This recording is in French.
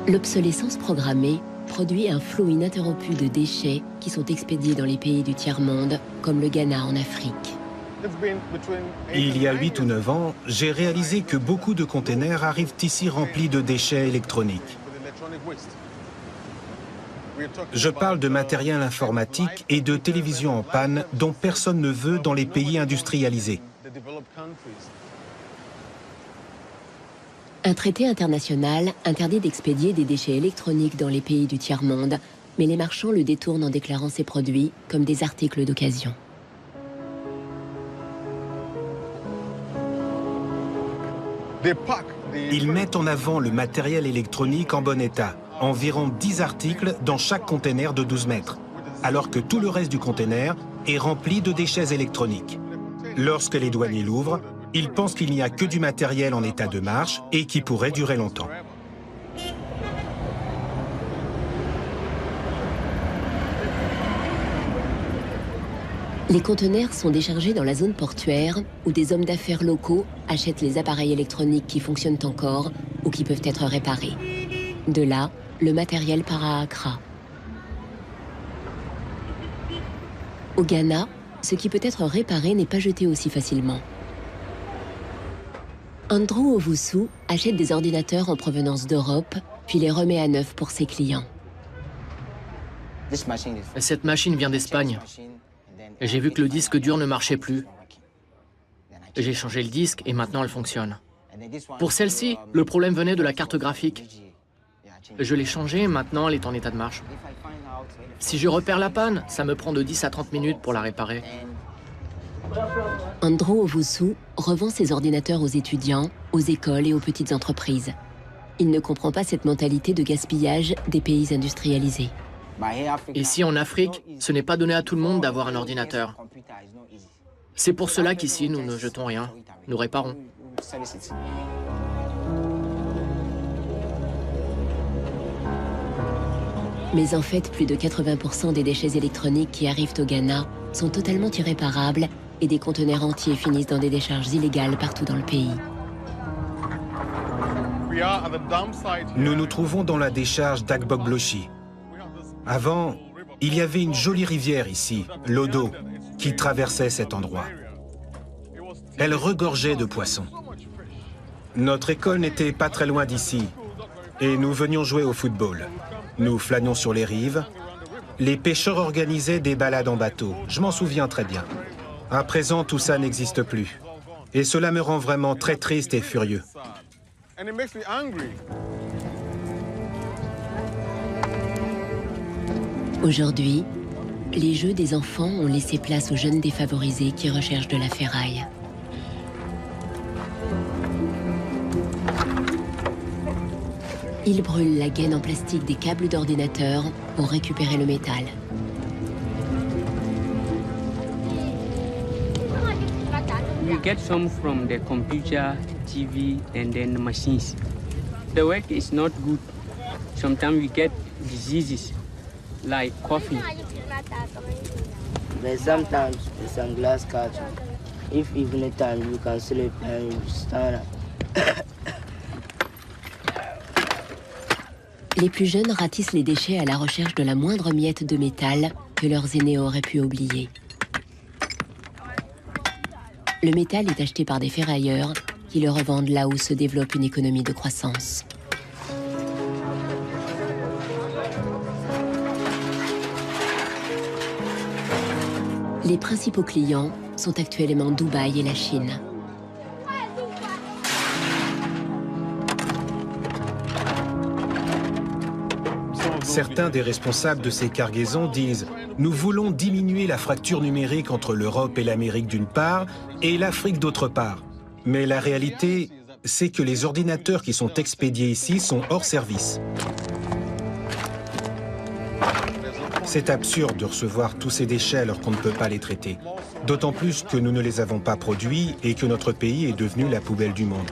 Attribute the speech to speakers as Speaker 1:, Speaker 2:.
Speaker 1: L'obsolescence programmée produit un flot ininterrompu de déchets qui sont expédiés dans les pays du tiers-monde, comme le Ghana en Afrique.
Speaker 2: Il y a 8 ou 9 ans, j'ai réalisé que beaucoup de containers arrivent ici remplis de déchets électroniques. Je parle de matériel informatique et de télévision en panne dont personne ne veut dans les pays industrialisés.
Speaker 1: Un traité international interdit d'expédier des déchets électroniques dans les pays du tiers-monde, mais les marchands le détournent en déclarant ces produits comme des articles d'occasion.
Speaker 2: Ils mettent en avant le matériel électronique en bon état, environ 10 articles dans chaque container de 12 mètres, alors que tout le reste du container est rempli de déchets électroniques. Lorsque les douaniers l'ouvrent, ils pensent qu'il n'y a que du matériel en état de marche et qui pourrait durer longtemps.
Speaker 1: Les conteneurs sont déchargés dans la zone portuaire où des hommes d'affaires locaux achètent les appareils électroniques qui fonctionnent encore ou qui peuvent être réparés. De là, le matériel part à Accra. Au Ghana, ce qui peut être réparé n'est pas jeté aussi facilement. Andrew Owusu achète des ordinateurs en provenance d'Europe, puis les remet à neuf pour ses clients.
Speaker 3: Cette machine vient d'Espagne. J'ai vu que le disque dur ne marchait plus. J'ai changé le disque et maintenant elle fonctionne. Pour celle-ci, le problème venait de la carte graphique. Je l'ai changée et maintenant elle est en état de marche. Si je repère la panne, ça me prend de 10 à 30 minutes pour la réparer.
Speaker 1: Andrew Owusu revend ses ordinateurs aux étudiants, aux écoles et aux petites entreprises. Il ne comprend pas cette mentalité de gaspillage des pays industrialisés.
Speaker 3: Ici en Afrique, ce n'est pas donné à tout le monde d'avoir un ordinateur. C'est pour cela qu'ici, nous ne jetons rien, nous réparons.
Speaker 1: Mais en fait, plus de 80% des déchets électroniques qui arrivent au Ghana sont totalement irréparables et des conteneurs entiers finissent dans des décharges illégales partout dans le pays.
Speaker 2: Nous nous trouvons dans la décharge d'Agboglochi. Avant, il y avait une jolie rivière ici, l'Odo, qui traversait cet endroit. Elle regorgeait de poissons. Notre école n'était pas très loin d'ici et nous venions jouer au football. Nous flânions sur les rives. Les pêcheurs organisaient des balades en bateau. Je m'en souviens très bien. À présent, tout ça n'existe plus. Et cela me rend vraiment très triste et furieux.
Speaker 1: Aujourd'hui, les jeux des enfants ont laissé place aux jeunes défavorisés qui recherchent de la ferraille. Ils brûlent la gaine en plastique des câbles d'ordinateur pour récupérer le métal.
Speaker 4: We get some from the computer, TV, and then the machines. The work is not good. Sometimes we get diseases like coffee.
Speaker 5: But sometimes it's a glass catch. If evening time you can sleep and you stand up.
Speaker 1: Les plus jeunes ratissent les déchets à la recherche de la moindre miette de métal que leurs aînés auraient pu oublier. Le métal est acheté par des ferrailleurs qui le revendent là où se développe une économie de croissance. Les principaux clients sont actuellement Dubaï et la Chine.
Speaker 2: Certains des responsables de ces cargaisons disent « Nous voulons diminuer la fracture numérique entre l'Europe et l'Amérique d'une part et l'Afrique d'autre part. » Mais la réalité, c'est que les ordinateurs qui sont expédiés ici sont hors service. C'est absurde de recevoir tous ces déchets alors qu'on ne peut pas les traiter. D'autant plus que nous ne les avons pas produits et que notre pays est devenu la poubelle du monde.